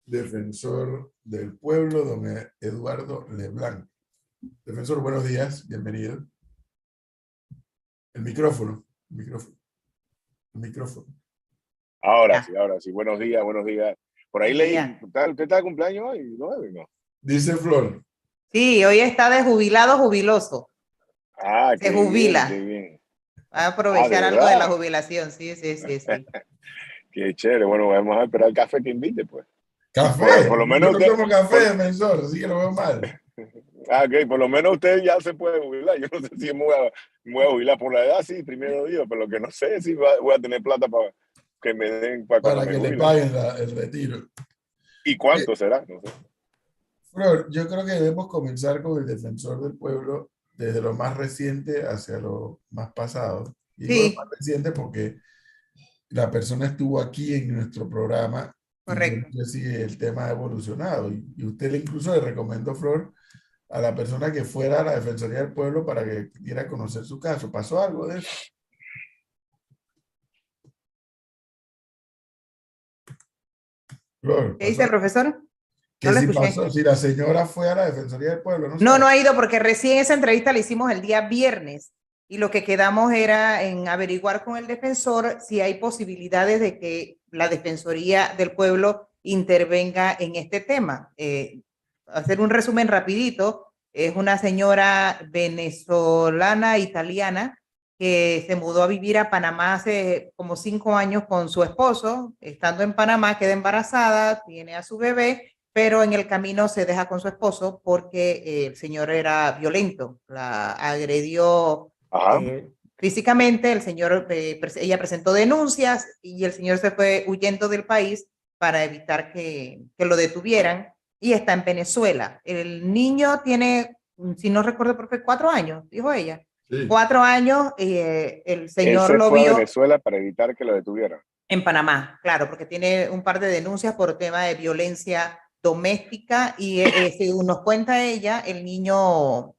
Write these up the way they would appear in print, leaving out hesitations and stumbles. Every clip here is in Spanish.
defensor del pueblo, don Eduardo Leblanc. Defensor, buenos días, bienvenido. El micrófono, el micrófono, el micrófono. Ahora sí, buenos días, buenos días. Por ahí Buenos leí, días. ¿usted está de cumpleaños hoy? ¿No? Dice Flor. Sí, hoy está de jubilado jubiloso. Ah, Se qué jubila. bien, qué bien. Va a aprovechar ¿de algo de la verdad? jubilación. Sí. Qué chévere. Bueno, vamos a esperar el café que invite, pues. Café, Por lo yo menos no usted, tomo café, defensor, así que lo veo mal. ok, por lo menos usted ya se puede jubilar. Yo no sé si me voy a jubilar por la edad, sí, primero Dios, pero lo que no sé es si voy a tener plata para que me den para cuando Para me que le jubile. paguen el retiro. ¿Y cuánto será? No sé. Flor, yo creo que debemos comenzar con el defensor del pueblo desde lo más reciente hacia lo más pasado. Y digo lo más Sí, reciente porque la persona estuvo aquí en nuestro programa y yo correcto. no sé si el tema ha evolucionado. Y usted incluso le recomendó, Flor, a la persona que fuera a la Defensoría del Pueblo para que diera a conocer su caso. ¿Pasó algo de eso? Flor, ¿Qué dice pasó. el profesor? No Que lo si escuché. pasó, si la señora fue a la Defensoría del Pueblo, ¿no No sabe? ha ido porque recién esa entrevista la hicimos el día viernes y lo que quedamos era en averiguar con el defensor si hay posibilidades de que la Defensoría del Pueblo intervenga en este tema. Hacer un resumen rapidito, es una señora venezolana italiana que se mudó a vivir a Panamá hace como 5 años con su esposo. Estando en Panamá queda embarazada, tiene a su bebé, pero en el camino se deja con su esposo porque el señor era violento, la agredió Ajá. físicamente, ella presentó denuncias y el señor se fue huyendo del país para evitar que lo detuvieran y está en Venezuela. El niño tiene, si no recuerdo por qué, 4 años, dijo ella. Sí. 4 años, el Él señor se lo fue a vio Venezuela para evitar que lo detuvieran. en Panamá, claro, porque tiene un par de denuncias por tema de violencia doméstica y según nos cuenta ella, el niño,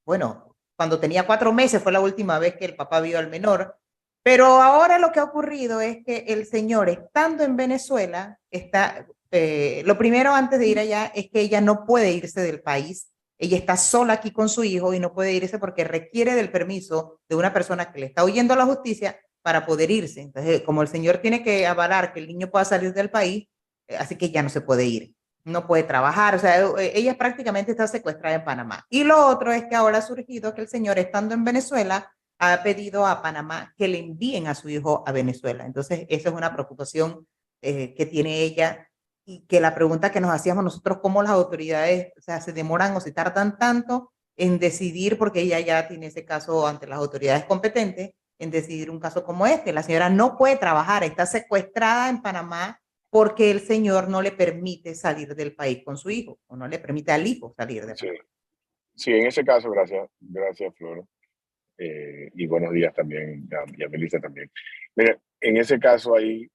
bueno, cuando tenía 4 meses fue la última vez que el papá vio al menor, pero ahora lo que ha ocurrido es que el señor, estando en Venezuela, lo primero antes de ir allá es que ella no puede irse del país. Ella está sola aquí con su hijo y no puede irse porque requiere del permiso de una persona que le está huyendo a la justicia para poder irse. Entonces, como el señor tiene que avalar que el niño pueda salir del país, así que ya no se puede ir, no puede trabajar, o sea, ella prácticamente está secuestrada en Panamá. Y lo otro es que ahora ha surgido que el señor, estando en Venezuela, ha pedido a Panamá que le envíen a su hijo a Venezuela. Entonces, esa es una preocupación que tiene ella y que la pregunta que nos hacíamos nosotros, cómo las autoridades, o sea, se demoran o se tardan tanto en decidir, porque ella ya tiene ese caso ante las autoridades competentes, en decidir un caso como este. La señora no puede trabajar, está secuestrada en Panamá porque el señor no le permite salir del país con su hijo, o no le permite al hijo salir de Sí, Panamá. sí, en ese caso, gracias, Flor. Y buenos días también, y a Melissa también. Mira, en ese caso ahí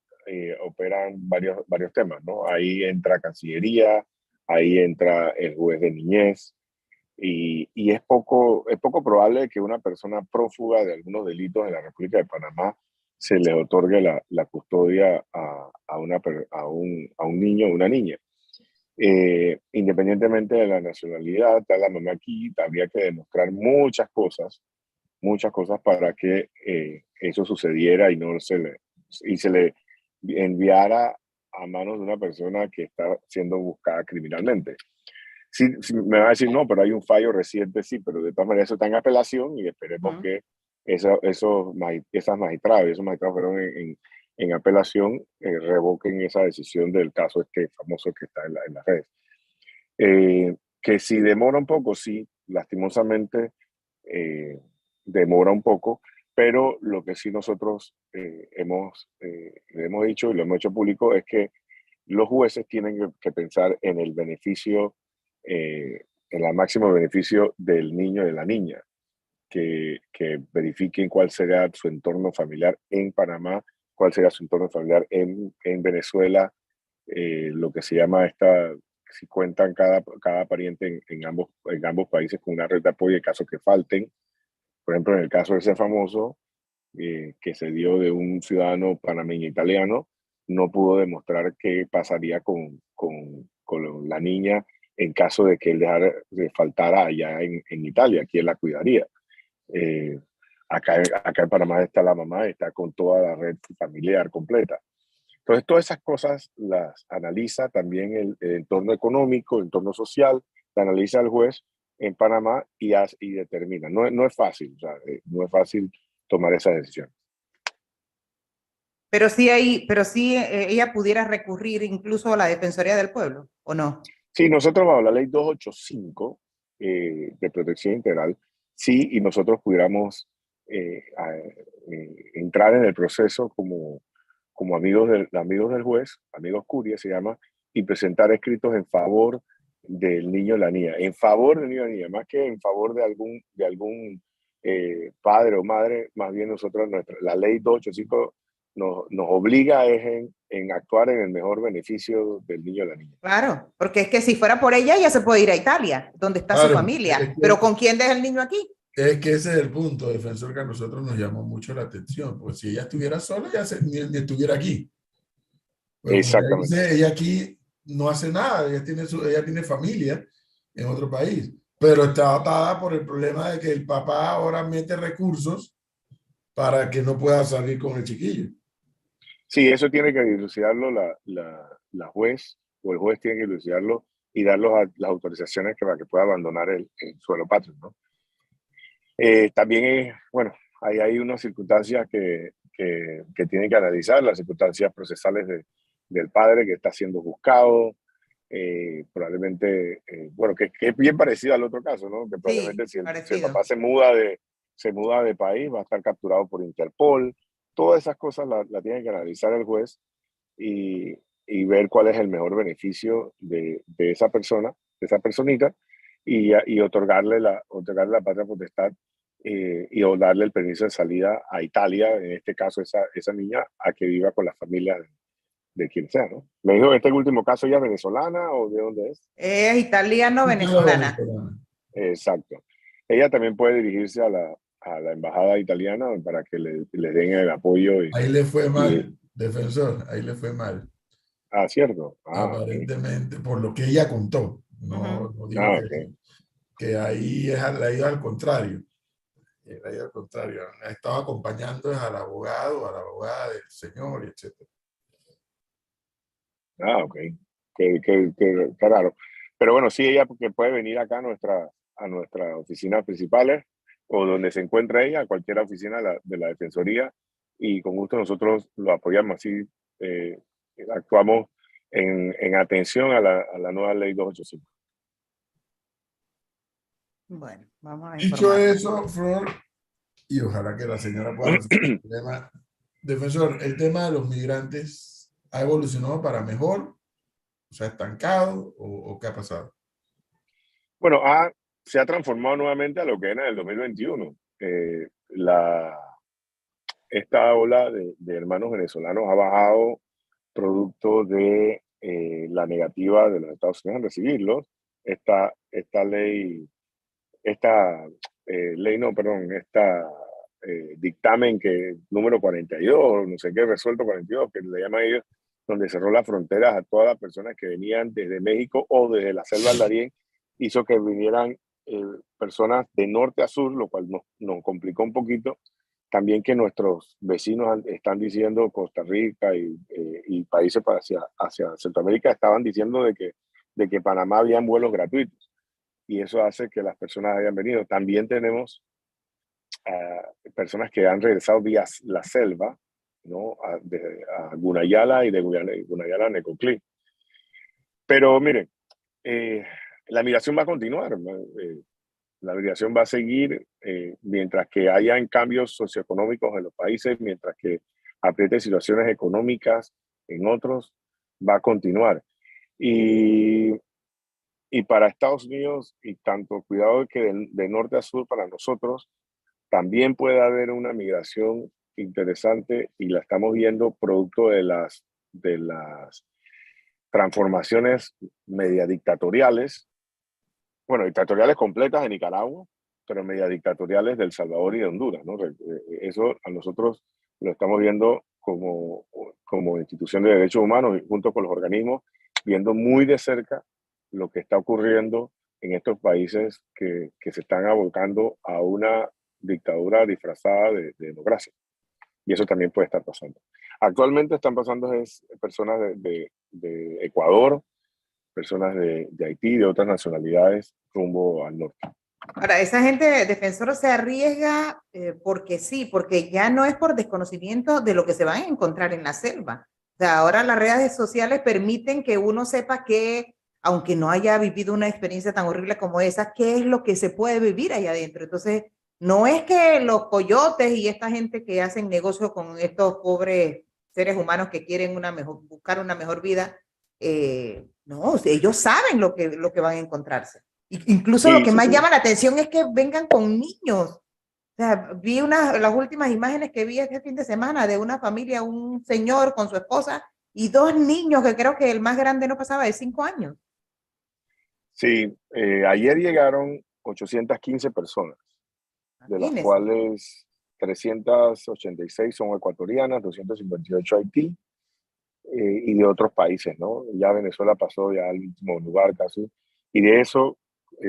operan varios temas, ¿no? Ahí entra Cancillería, ahí entra el juez de niñez, y es poco probable que una persona prófuga de algunos delitos en la República de Panamá se le otorgue la custodia a un niño o una niña. Independientemente de la nacionalidad, está la mamá aquí, habría que demostrar muchas cosas para que eso sucediera y se le enviara a manos de una persona que está siendo buscada criminalmente. Sí, sí, me va a decir, no, pero hay un fallo reciente, sí, pero de todas maneras eso está en apelación y esperemos que esas magistradas, esos magistrados fueron en apelación, revoquen esa decisión del caso este famoso que está en las redes. Que si demora un poco, sí, lastimosamente demora un poco, pero lo que sí nosotros hemos dicho y lo hemos hecho público es que los jueces tienen que pensar en el beneficio, en el máximo beneficio del niño y de la niña, que verifiquen cuál será su entorno familiar en Panamá, cuál será su entorno familiar en Venezuela, lo que se llama si cuentan cada pariente en ambos países con una red de apoyo en caso que falten. Por ejemplo, en el caso de ese famoso que se dio de un ciudadano panameño italiano, no pudo demostrar qué pasaría con con la niña en caso de que él dejara de faltara allá en Italia, quién la cuidaría. Eh, acá en Panamá está la mamá, está con toda la red familiar completa. Entonces, todas esas cosas las analiza también el entorno económico, el entorno social, la analiza el juez en Panamá y determina. No es fácil, o sea, no es fácil tomar esa decisión. Pero sí ella pudiera recurrir incluso a la Defensoría del Pueblo, ¿o no? Sí, nosotros bajo la ley 285 de protección integral, sí, y nosotros pudiéramos entrar en el proceso como amigos del juez, amigos curia se llama, y presentar escritos en favor del niño o la niña, en favor del niño o la niña, más que en favor de algún padre o madre, más bien nosotros, la ley 285 nos obliga en actuar en el mejor beneficio del niño o la niña. Claro, porque es que si fuera por ella, ella se puede ir a Italia, donde está su Claro, familia. Pero ¿con quién deja el niño aquí? es que ese es el punto, defensor, que a nosotros nos llamó mucho la atención. Pues si ella estuviera sola, ni estuviera aquí. Pues como ella Exactamente. dice, ella aquí no hace nada, ella tiene familia en otro país, pero está atada por el problema de que el papá ahora mete recursos para que no pueda salir con el chiquillo. Sí, eso tiene que dilucidarlo la juez o el juez tiene que dilucidarlo y dar las autorizaciones para que pueda abandonar el suelo patrio, ¿no? También, bueno, hay unas circunstancias que tienen que analizar, las circunstancias procesales del padre que está siendo buscado, probablemente, bueno, que es bien parecido al otro caso, ¿no? Que Sí, probablemente si el parecido. papá se muda de país, va a estar capturado por Interpol. Todas esas cosas la tiene que analizar el juez y ver cuál es el mejor beneficio de esa persona, de esa personita, y otorgarle la patria potestad y o darle el permiso de salida a Italia, en este caso esa niña, a que viva con la familia de quien sea, ¿no? Me dijo en este último caso, ¿ella es venezolana o de dónde es? Es italiano-venezolana. Exacto. Ella también puede dirigirse a la embajada italiana para que le den el apoyo Ahí le fue y mal, defensor, ahí le fue mal. cierto. Ok. Aparentemente, por lo que ella contó. No, Ujú. no digo Ok. que ahí le ha ido al contrario. Le ha ido al contrario. Ha estado acompañando al abogado, a la abogada del señor, etc. Ok. Qué raro. Pero bueno, sí, ella porque puede venir acá a nuestras oficinas principales o donde se encuentra ella, a cualquier oficina de la Defensoría, y con gusto nosotros lo apoyamos. Así eh, actuamos en atención a la nueva ley 285. Bueno, vamos a Dicho informarla. eso, Flor, y ojalá que la señora pueda resolver el problema. Defensor, el tema de los migrantes ha evolucionado para mejor, o sea, estancado, o qué ha pasado. Bueno, se ha transformado nuevamente a lo que era en el 2021. Esta ola de hermanos venezolanos ha bajado producto de la negativa de los Estados Unidos en recibirlos. Esta ley, ley no, perdón, dictamen que número 42, no sé qué, resuelto 42, que le llaman ellos, donde cerró las fronteras a todas las personas que venían desde México o desde la selva del Darién, hizo que vinieran personas de norte a sur, lo cual nos complicó un poquito. También que nuestros vecinos están diciendo, Costa Rica y países hacia Centroamérica, estaban diciendo de que Panamá habían vuelos gratuitos y eso hace que las personas hayan venido. También tenemos personas que han regresado vía la selva, ¿no? A Gunayala y de Gunayala a Necoclí. Pero miren, eh, la migración va a continuar, ¿no? La migración va a seguir mientras que hayan cambios socioeconómicos en los países, mientras que apriete situaciones económicas en otros, va a continuar. Y, y para Estados Unidos, y tanto cuidado que de norte a sur para nosotros, también puede haber una migración interesante y la estamos viendo producto de las transformaciones media dictatoriales, bueno, dictatoriales completas de Nicaragua, pero media dictatoriales de El Salvador y de Honduras, ¿no? Eso a nosotros lo estamos viendo como institución de derechos humanos y junto con los organismos viendo muy de cerca lo que está ocurriendo en estos países que se están abocando a una dictadura disfrazada de democracia. Y eso también puede estar pasando. Actualmente están pasando personas de Ecuador, personas de Haití, de otras nacionalidades, rumbo al norte. Ahora, esa gente defensora se arriesga porque sí, porque ya no es por desconocimiento de lo que se van a encontrar en la selva. O sea, ahora las redes sociales permiten que uno sepa que, aunque no haya vivido una experiencia tan horrible como esa, qué es lo que se puede vivir allá adentro. Entonces, no es que los coyotes y esta gente que hacen negocio con estos pobres seres humanos que quieren buscar una mejor vida, no, ellos saben lo que van a encontrarse. Incluso lo Sí, que sí, más sí. llama la atención es que vengan con niños. O sea, vi las últimas imágenes que vi este fin de semana de una familia, un señor con su esposa y dos niños, que creo que el más grande no pasaba de 5 años. Sí, ayer llegaron 815 personas, de las Imagínense. cuales 386 son ecuatorianas, 258 Haití, y de otros países, ¿no? Ya Venezuela pasó ya al último lugar casi. Y de eso,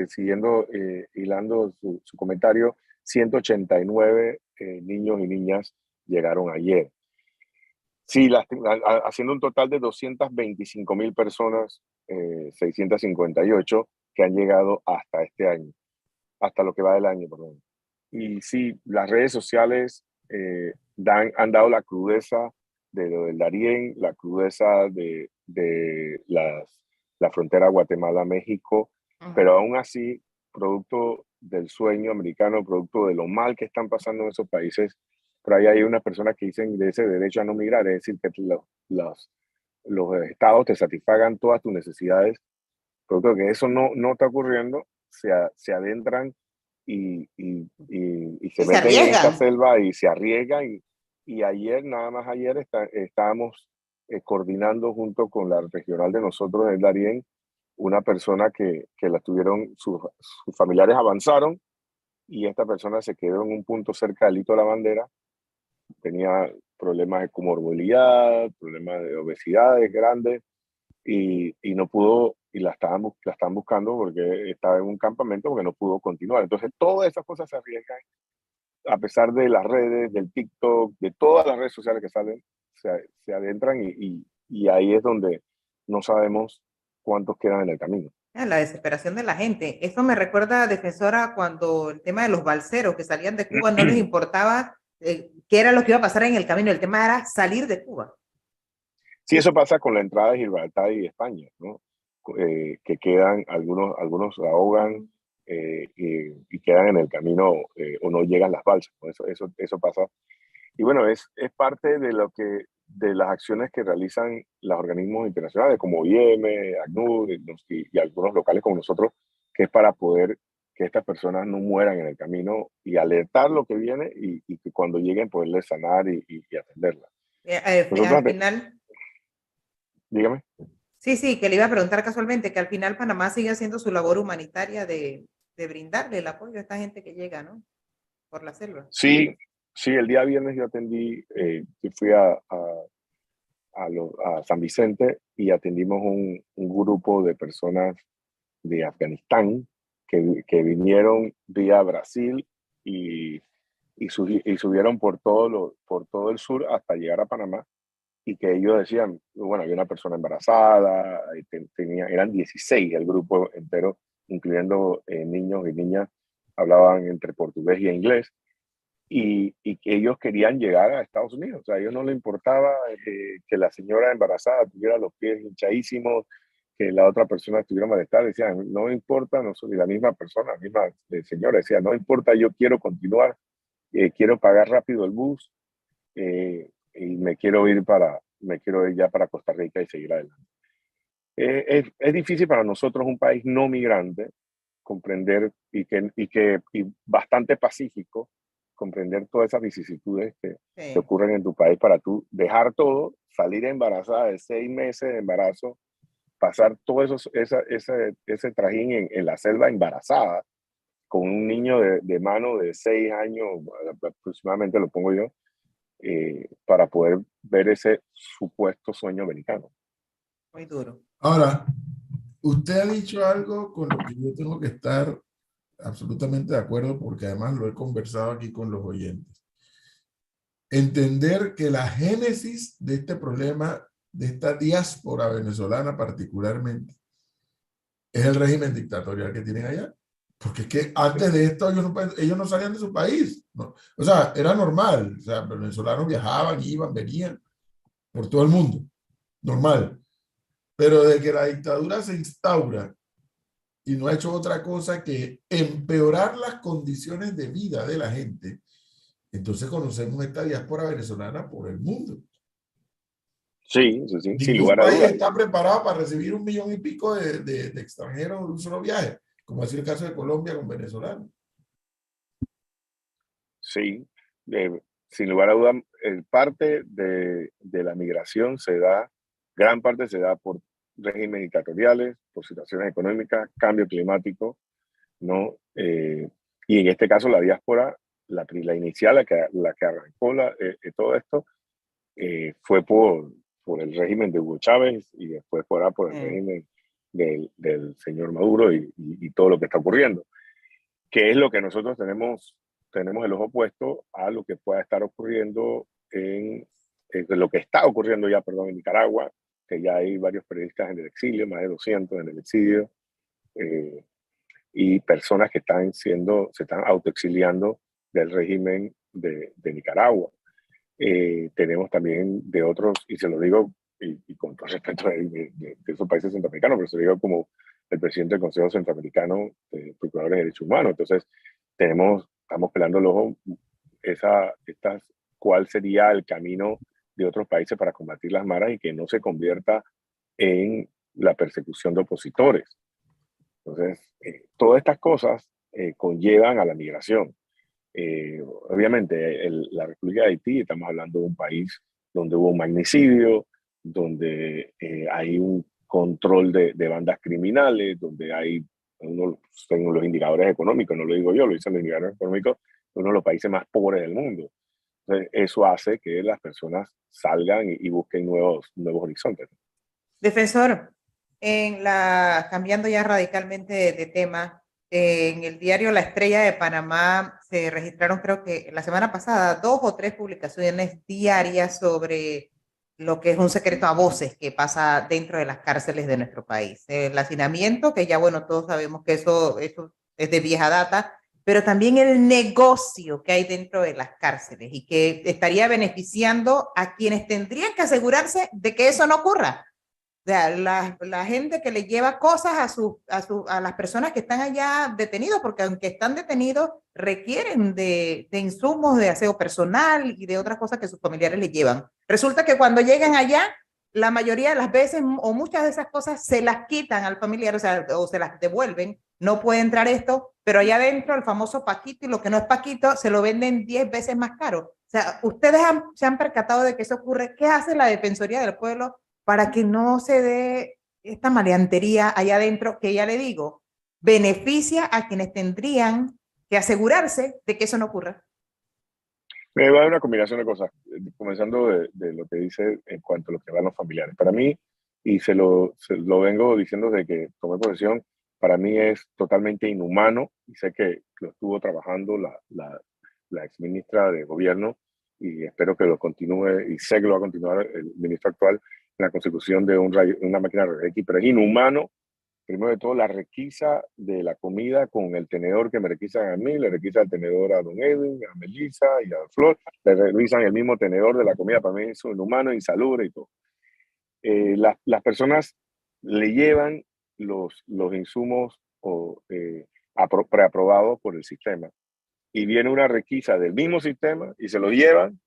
siguiendo, hilando su comentario, 189 niños y niñas llegaron ayer. Sí, haciendo un total de 225.000 personas, 658 que han llegado hasta este año, hasta lo que va del año, perdón. Y sí, las redes sociales han dado la crudeza de lo del Darién, la crudeza de la frontera Guatemala-México, pero aún así, producto del sueño americano, producto de lo mal que están pasando en esos países, por ahí hay unas personas que dicen de ese derecho a no migrar, es decir, que los estados te satisfagan todas tus necesidades, producto de que eso no está ocurriendo, se adentran y se Y se meten en esta arriesgan. selva y se arriesgan. Y ayer, nada más ayer, estábamos coordinando junto con la regional de nosotros, el Darién, una persona que la tuvieron, sus familiares avanzaron y esta persona se quedó en un punto cerca del Hito de la Bandera, tenía problemas de comorbilidad, problemas de obesidad grandes y no pudo, y la están buscando porque estaba en un campamento porque no pudo continuar. Entonces, todas esas cosas se arriesgan, a pesar de las redes, del TikTok, de todas las redes sociales que salen, se adentran y ahí es donde no sabemos cuántos quedan en el camino. La desesperación de la gente. Eso me recuerda, defensora, cuando el tema de los balseros que salían de Cuba no les importaba qué era lo que iba a pasar en el camino. El tema era salir de Cuba. Sí, eso pasa con la entrada de Gibraltar y España, ¿no? Que quedan, algunos se ahogan y quedan en el camino o no llegan las balsas, ¿no? Eso pasa. Y bueno, es parte de las acciones que realizan los organismos internacionales como IEM, ACNUR y algunos locales como nosotros, que es para poder que estas personas no mueran en el camino y alertar lo que viene y que cuando lleguen poderles sanar y atenderlas. Al Nosotros, final, dígame. sí, que le iba a preguntar casualmente, que al final Panamá sigue haciendo su labor humanitaria de brindarle el apoyo a esta gente que llega, ¿no? Por la selva. Sí, sí, el día viernes yo atendí, yo fui a San Vicente y atendimos un grupo de personas de Afganistán que vinieron vía Brasil y subieron por todo el sur hasta llegar a Panamá y que ellos decían, bueno, había una persona embarazada, eran 16 el grupo entero, incluyendo niños y niñas, hablaban entre portugués y inglés y que ellos querían llegar a Estados Unidos. O sea, a ellos no les importaba que la señora embarazada tuviera los pies hinchadísimos, que la otra persona tuviera malestar. Decían, no importa, no soy la misma persona, la misma señora decía, no importa, yo quiero continuar, quiero pagar rápido el bus y me quiero ir ya para Costa Rica y seguir adelante. Es difícil para nosotros, un país no migrante, comprender y bastante pacífico, comprender todas esas vicisitudes que Sí. ocurren en tu país para tú dejar todo, salir embarazada de 6 meses de embarazo, pasar todo ese trajín en la selva embarazada, con un niño de mano de 6 años, aproximadamente lo pongo yo, para poder ver ese supuesto sueño americano. muy duro. Ahora, usted ha dicho algo con lo que yo tengo que estar absolutamente de acuerdo porque además lo he conversado aquí con los oyentes. Entender que la génesis de este problema, de esta diáspora venezolana particularmente, es el régimen dictatorial que tienen allá. Porque es que antes de esto ellos no salían de su país, ¿no? O sea, era normal. O sea, los venezolanos viajaban, iban, venían por todo el mundo. Normal. Pero de que la dictadura se instaura y no ha hecho otra cosa que empeorar las condiciones de vida de la gente, entonces conocemos esta diáspora venezolana por el mundo. Sí, sí, sí, sin Ningún lugar a país dudas. está preparado para recibir 1,000,000 y pico de extranjeros de un solo viaje, como así el caso de Colombia con venezolanos. Sí, sin lugar a dudas, parte de la migración gran parte se da por regímenes dictatoriales, por situaciones económicas, cambio climático, ¿no? Y en este caso la diáspora, la inicial, la que arrancó todo esto, fue por el régimen de Hugo Chávez y después por el régimen del señor Maduro y todo lo que está ocurriendo, que es lo que nosotros tenemos el ojo puesto a lo que pueda estar ocurriendo lo que está ocurriendo ya, perdón, en Nicaragua, que ya hay varios periodistas en el exilio, más de 200 en el exilio, eh, y personas que se están autoexiliando del régimen de Nicaragua. Tenemos también de otros, y se lo digo y con todo respeto de esos países centroamericanos, pero se lo digo como el presidente del Consejo Centroamericano de Procuradores de Derechos Humanos. Entonces, estamos pelando el ojo cuál sería el camino de otros países para combatir las maras y que no se convierta en la persecución de opositores. Entonces, todas estas cosas conllevan a la migración. Obviamente, la República de Haití, estamos hablando de un país donde hubo un magnicidio, donde hay un control de bandas criminales, donde hay según los indicadores económicos, no lo digo yo, lo dicen los indicadores económicos, uno de los países más pobres del mundo. Entonces, eso hace que las personas salgan y busquen nuevos horizontes. Defensor, cambiando ya radicalmente de tema, en el diario La Estrella de Panamá se registraron, creo que la semana pasada, 2 o 3 publicaciones diarias sobre lo que es un secreto a voces que pasa dentro de las cárceles de nuestro país. El hacinamiento, que ya, bueno, todos sabemos que eso es de vieja data, pero también el negocio que hay dentro de las cárceles y que estaría beneficiando a quienes tendrían que asegurarse de que eso no ocurra. O sea, la gente que le lleva cosas a las personas que están allá detenidos, porque aunque están detenidos, requieren de insumos de aseo personal y de otras cosas que sus familiares les llevan. Resulta que cuando llegan allá, la mayoría de las veces o muchas de esas cosas se las quitan al familiar, o sea, o se las devuelven. No puede entrar esto, pero allá adentro el famoso paquito y lo que no es paquito se lo venden 10 veces más caro. O sea, ustedes se han percatado de que eso ocurre. ¿Qué hace la Defensoría del Pueblo para que no se dé esta maleantería allá adentro, que ya le digo, beneficia a quienes tendrían que asegurarse de que eso no ocurra? Me va a dar una combinación de cosas, comenzando de lo que dice en cuanto a lo que van los familiares. Para mí, y se lo vengo diciendo desde que tomé posesión, para mí es totalmente inhumano, y sé que lo estuvo trabajando la exministra de Gobierno, y espero que lo continúe, y sé que lo va a continuar el ministro actual, en la consecución de una máquina de rayos X, pero es inhumano. Primero de todo, la requisa de la comida con el tenedor que me requisan a mí, le requisan el tenedor a don Edwin, a Melissa y a Flor, le revisan el mismo tenedor de la comida, para mí es inhumano, insalubre y todo. Las personas le llevan los insumos preaprobados por el sistema y viene una requisa del mismo sistema y se lo llevan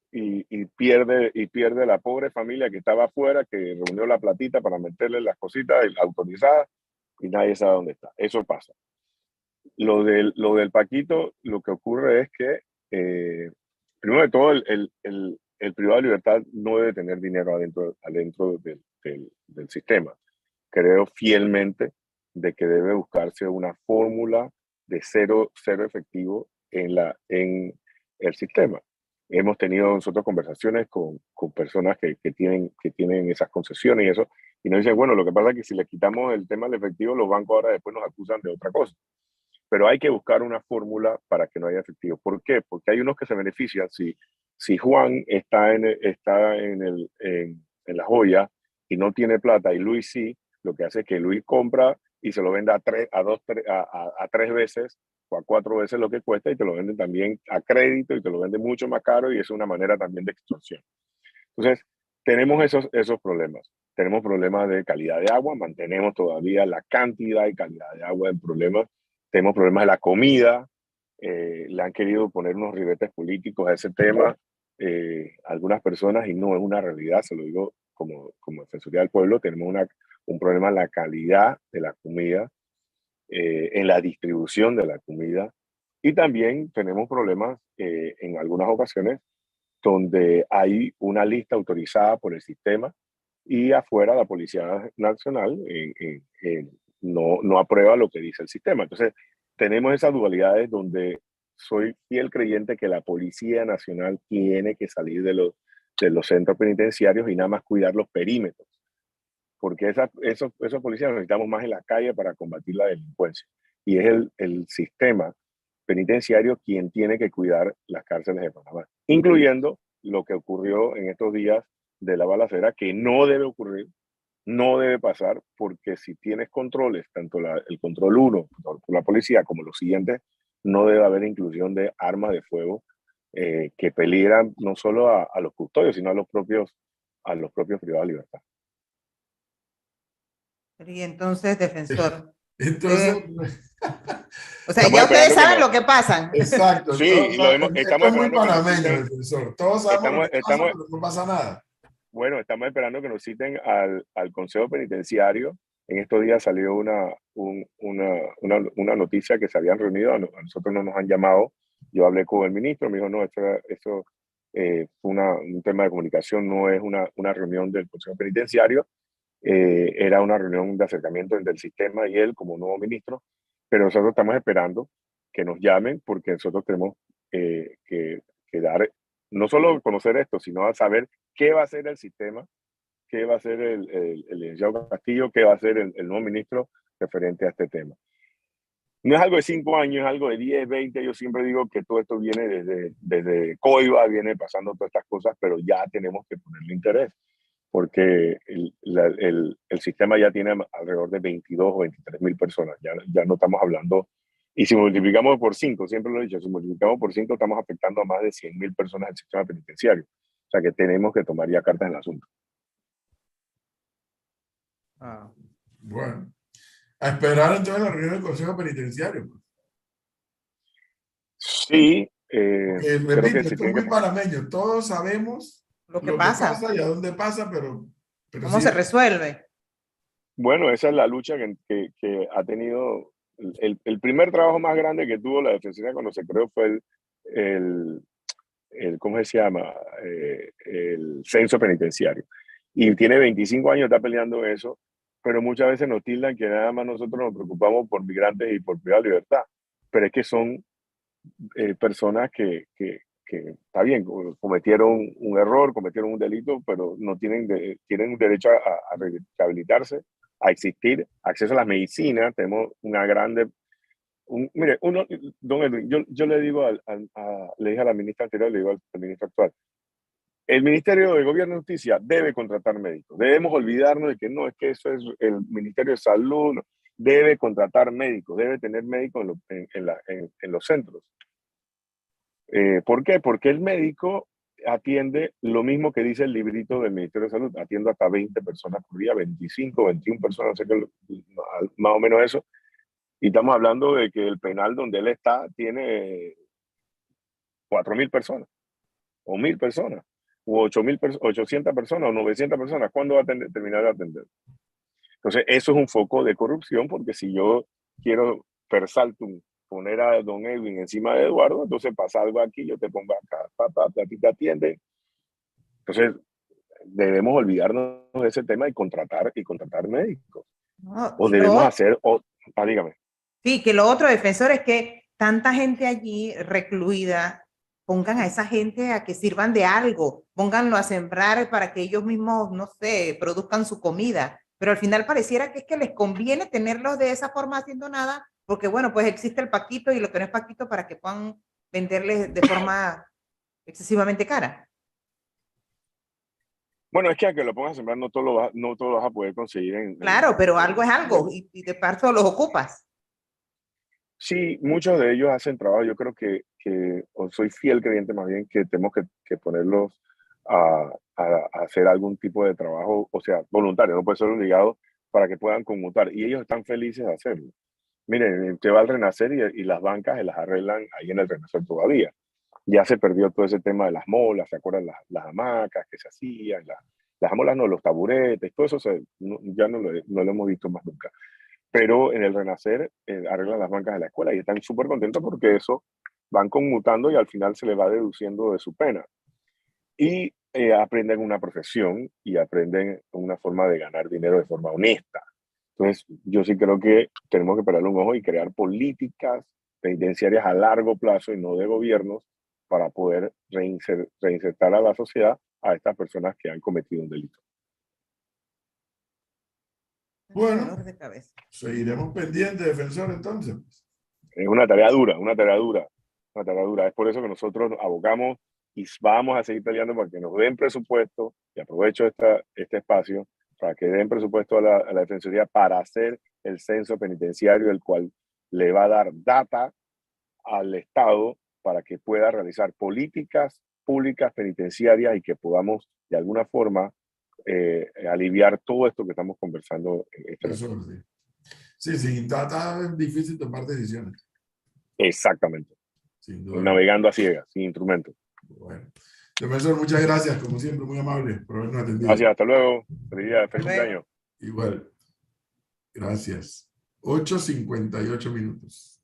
y pierde la pobre familia que estaba afuera, que reunió la platita para meterle las cositas autorizadas y nadie sabe dónde está. Eso pasa. Lo del Paquito, lo que ocurre es que, primero de todo, el privado de libertad no debe tener dinero adentro del sistema. Creo fielmente de que debe buscarse una fórmula de cero efectivo en el sistema. Hemos tenido nosotros conversaciones con personas que tienen esas concesiones y eso, Y nos dicen, bueno, lo que pasa es que si le quitamos el tema del efectivo, los bancos ahora después nos acusan de otra cosa. Pero hay que buscar una fórmula para que no haya efectivo. ¿Por qué? Porque hay unos que se benefician. Si Juan está en La Joya y no tiene plata y Luis sí, lo que hace es que Luis compra y se lo vende a tres veces o a cuatro veces lo que cuesta, y te lo venden también a crédito y te lo venden mucho más caro, y es una manera también de extorsión. Entonces, tenemos esos problemas. Tenemos problemas de calidad de agua, mantenemos todavía la cantidad y calidad de agua en problemas. Tenemos problemas de la comida, le han querido poner unos ribetes políticos a ese tema, algunas personas, y no es una realidad, se lo digo como Defensoría del Pueblo. Tenemos un problema en la calidad de la comida, en la distribución de la comida, y también tenemos problemas en algunas ocasiones donde hay una lista autorizada por el sistema y afuera la Policía Nacional no aprueba lo que dice el sistema. Entonces, tenemos esas dualidades donde soy fiel creyente que la Policía Nacional tiene que salir de los centros penitenciarios y nada más cuidar los perímetros, porque esos policías necesitamos más en la calle para combatir la delincuencia. Y es el sistema penitenciario quien tiene que cuidar las cárceles de Panamá, incluyendo lo que ocurrió en estos días de la balacera, que no debe ocurrir, no debe pasar, porque si tienes controles, tanto el control 1 por la policía como los siguientes, no debe haber inclusión de armas de fuego que peligran no solo a los custodios, sino a los propios privados de libertad. Y entonces, defensor. Entonces, o sea, ya ustedes saben lo que pasa. Exacto. Sí, estamos muy panameños, defensor. Todos sabemos lo que pasa, pero no pasa nada. Bueno, estamos esperando que nos citen al Consejo Penitenciario. En estos días salió una noticia que se habían reunido. A nosotros no nos han llamado. Yo hablé con el ministro, me dijo, no, eso fue un tema de comunicación, no es una reunión del Consejo Penitenciario. Era una reunión de acercamiento entre el sistema y él como nuevo ministro, pero nosotros estamos esperando que nos llamen, porque nosotros tenemos que dar, no solo conocer esto, sino a saber qué va a hacer el sistema, qué va a hacer el licenciado Castillo, qué va a hacer el nuevo ministro referente a este tema. No es algo de 5 años, es algo de 10, 20. Yo siempre digo que todo esto viene desde Coiba, viene pasando todas estas cosas, pero ya tenemos que ponerle interés, porque el sistema ya tiene alrededor de 22 o 23 mil personas. Ya no estamos hablando, y si multiplicamos por 5, siempre lo he dicho, si multiplicamos por 5 estamos afectando a más de 100.000 personas del sistema penitenciario. O sea que tenemos que tomar ya cartas en el asunto. Bueno, a esperar entonces la reunión del Consejo Penitenciario. Sí. Repito, esto es muy panameño. Todos sabemos lo que pasa y a dónde pasa, pero ¿cómo se resuelve? Bueno, esa es la lucha que ha tenido. El primer trabajo más grande que tuvo la Defensoría cuando se creó fue ¿cómo se llama? El censo penitenciario. Y tiene 25 años, está peleando eso, pero muchas veces nos tildan que nada más nosotros nos preocupamos por migrantes y por privada libertad. Pero es que son personas que está bien, cometieron un error, cometieron un delito, pero no tienen derecho a rehabilitarse, a existir, acceso a las medicinas. Tenemos una grande... mire, don Edwin, yo le digo le dije a la ministra anterior, le digo al ministro actual, el Ministerio de Gobierno y Justicia debe contratar médicos. Debemos olvidarnos de que no, es que eso es el Ministerio de Salud. No, debe contratar médicos, debe tener médicos en los centros. ¿Por qué? Porque el médico atiende lo mismo que dice el librito del Ministerio de Salud. Atiende hasta 20 personas por día, 25, 21 personas, no sé qué, más o menos eso. Y estamos hablando de que el penal donde él está tiene 4.000 personas, o 1.000 personas, o 800 personas, o 900 personas. ¿Cuándo va a terminar de atender? Entonces, eso es un foco de corrupción, porque si yo quiero per saltum poner a don Edwin encima de Eduardo, entonces pasa algo aquí, yo te pongo acá, a ti te atienden. Entonces, debemos olvidarnos de ese tema y contratar médicos. No, o debemos hacer, dígame. Sí, que lo otro, defensor, es que tanta gente allí recluida, pongan a esa gente a que sirvan de algo, pónganlo a sembrar para que ellos mismos, no sé, produzcan su comida. pero al final pareciera que es que les conviene tenerlos de esa forma haciendo nada, porque bueno, pues existe el paquito y lo que no es paquito para que puedan venderles de forma excesivamente cara. Bueno, es que a que lo pongas a sembrar no todo lo vas a poder conseguir Claro, pero algo es algo y de paso los ocupas. Sí, muchos de ellos hacen trabajo. Yo creo o soy fiel creyente más bien, que tenemos que ponerlos a hacer algún tipo de trabajo, o sea, voluntario, no puede ser obligado para que puedan conmutar. Y ellos están felices de hacerlo. Miren, usted va al Renacer y las bancas se las arreglan ahí en el Renacer todavía. Ya se perdió todo ese tema de las molas, ¿se acuerdan? Las hamacas que se hacían, las molas no, los taburetes, todo eso ya no lo hemos visto más nunca. Pero en el Renacer arreglan las bancas de la escuela y están súper contentos porque eso van conmutando y al final se les va deduciendo de su pena. Y aprenden una profesión y aprenden una forma de ganar dinero de forma honesta. Entonces, yo sí creo que tenemos que pegarle un ojo y crear políticas penitenciarias a largo plazo y no de gobiernos para poder reinsertar a la sociedad a estas personas que han cometido un delito. Bueno, seguiremos pendientes, defensor, entonces. Es una tarea dura, una tarea dura, una tarea dura. Es por eso que nosotros abogamos y vamos a seguir peleando para que nos den presupuesto, y aprovecho este espacio para que den presupuesto a la Defensoría para hacer el censo penitenciario, el cual le va a dar data al Estado para que pueda realizar políticas públicas penitenciarias y que podamos de alguna forma aliviar todo esto que estamos conversando en este momento. Sí, sin data es difícil tomar decisiones. Exactamente. Sin duda. Navegando a ciegas, sin instrumentos. Bueno. Profesor, muchas gracias, como siempre, muy amable por habernos atendido. Gracias, hasta luego. Feliz cumpleaños. Igual. Gracias. 8:58 minutos.